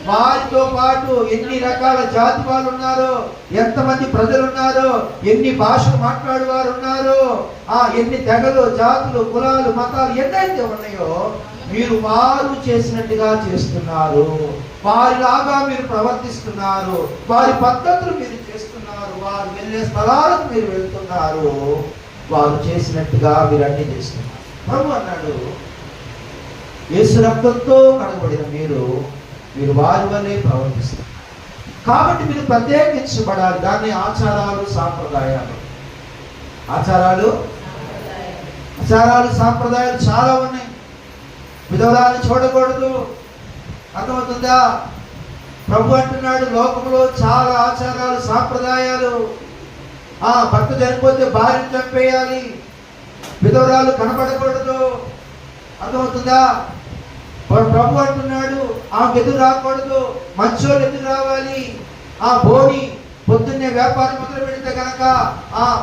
వారితో పాటు ఎన్ని రకాల జాతి వాళ్ళు ఉన్నారో, ఎంతమంది ప్రజలు ఉన్నారో, ఎన్ని భాషలు మాట్లాడేవారు ఉన్నారో, ఎన్ని తెగలు, జాతులు, కులాలు, మతాలు ఎన్నైతే ఉన్నాయో మీరు వారు చేసినట్టుగా చేస్తున్నారు. వారిలాగా మీరు ప్రవర్తిస్తున్నారు. వారి పద్ధతులు మీరు చేస్తున్నారు. వారు వెళ్ళే స్థలాలకు మీరు వెళ్తున్నారు. వారు చేసినట్టుగా మీరు అన్ని చేస్తున్నారు. ప్రభు అన్నాడు, యేసు రక్తంతో కడగబడిన మీరు వారి వల్లే ప్రవర్తిస్తారు. కాబట్టి మీరు ప్రత్యేకించబడాలి. దాన్ని ఆచారాలు, సాంప్రదాయాలు. ఆచారాలు సాంప్రదాయాలు చాలా ఉన్నాయి. విధవరాలను చూడకూడదు, అర్థమవుతుందా? ప్రభు అంటున్నాడు, లోకంలో చాలా ఆచారాలు, సాంప్రదాయాలు. భర్త చనిపోతే భార్యను చంపేయాలి, విధవరాలు కనబడకూడదు, అర్థమవుతుందా? ప్రభు అంటున్నాడు, ఆమెకు ఎదురు రాకూడదు, మంచోళ్ళు ఎదురు రావాలి. బోని పొద్దున్నే వ్యాపారం మొదలు పెడితే కనుక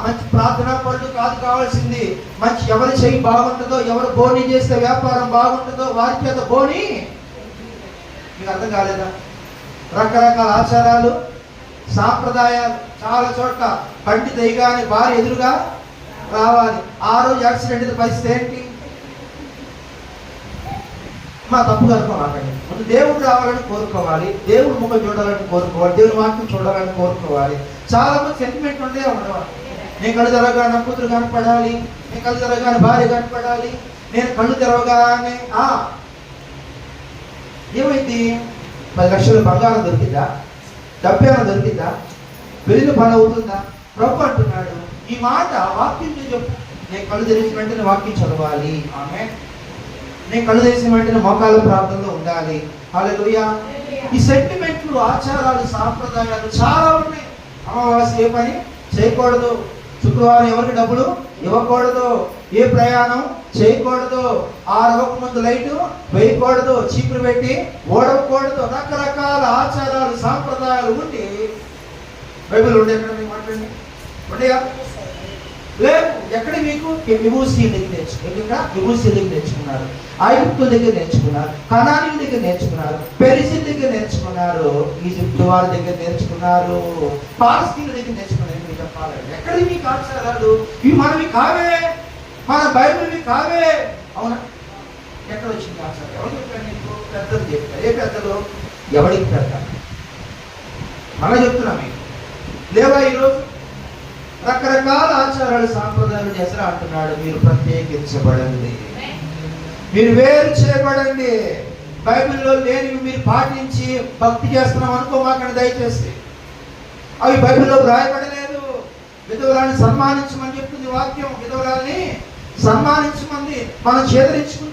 మంచి ప్రార్థనా పనులు కాదు కావాల్సింది, మంచి ఎవరి చెయ్యి బాగుంటుందో, ఎవరు బోని చేస్తే వ్యాపారం బాగుంటుందో వారి చేత బోని. మీకు అర్థం కాలేదా? రకరకాల ఆచారాలు, సాంప్రదాయాలు చాలా చోట్ల. బండి దయగానే భార్య ఎదురుగా రావాలి. ఆ రోజు యాక్సిడెంట్ పరిస్థితి ఏంటి? తప్పుగా అనుకోవాలండి. ముందు దేవుడు రావాలని కోరుకోవాలి, దేవుడు ముఖం చూడాలని కోరుకోవాలి, దేవుడి వాక్యం చూడాలని కోరుకోవాలి. చాలా మంది సెంటిమెంట్ ఉండే ఉండవాలి. నేను కళ్ళు తెరవగానే నా కూతురు కనపడాలి, నేను కళ్ళు తెరవగానే భార్య కనపడాలి, నేను కళ్ళు తెరవగానే ఏమైంది? 10 లక్షల బంగారం దొరికిందా? డబ్బేమైనా దొరికిందా? వెలుగు పని అవుతుందా? ప్రభు అంటున్నాడు, ఈ మాట వాక్యం చెప్పు. నేను కళ్ళు తెరిచిన వెంటనే వాక్యం చదవాలి. నేను కళ్ళు తెరిచిన వెంటనే మోకాళ్ళ ప్రాంతంలో ఉండాలి. హల్లెలూయా. ఈ సెంటిమెంట్లు, ఆచారాలు, సాంప్రదాయాలు చాలా ఉన్నాయి. అమావాస్య ఏ పని చేయకూడదు, శుక్రవారం ఎవరికి డబ్బులు ఇవ్వకూడదు, ఏ ప్రయాణం చేయకూడదు, 6 ముందు లైటు వేయకూడదు, చీపురు పెట్టి ఓడకూడదు. రకరకాల ఆచారాలు, సాంప్రదాయాలు ఉండి బైబిల్ ఉండే ఎక్కడ మీకు మాట్లాడండి ఉండేయా? లేదు. ఎక్కడ మీకు విభూషి దగ్గర నేర్చుకున్నారు, ఐగుప్తు దగ్గర నేర్చుకున్నారు, కనానీయుల దగ్గర నేర్చుకున్నారు, పెరిసిల దగ్గర నేర్చుకున్నారు, ఈజిప్ట్ వారి దగ్గర నేర్చుకున్నారు, పాలస్తీన్ల దగ్గర నేర్చుకున్నారు. మీకు చెప్పాలండి, ఎక్కడ మీకు ఆచారాలు? ఇవి మనవి కావే, మన బైబిల్వి కావే. అవునా? ఎక్కడ వచ్చింది ఆచారం? ఎవరు చెప్పారు మీకు? పెద్దలు చెప్పారు. ఏ పెద్దలు? ఎవరికి పెద్ద? మనం చెప్తున్నాం మీకు లేవా? ఈరోజు రకరకాల ఆచారాలు, సాంప్రదాయాలు చేస్తారా అంటున్నాడు. మీరు ప్రత్యేకించబడండి, మీరు వేరు చేయబడండి. బైబిల్లో లేనివి మీరు పాటించి భక్తి చేస్తున్నాం అనుకోమాకండి దయచేసి. అవి బైబిల్లో రాయబడలేదు. విధవరాన్ని సన్మానించమని చెప్తుంది వాక్యం. విధవరాల్ని సన్మానించమంది. మనం చేదరించుకుంటాం.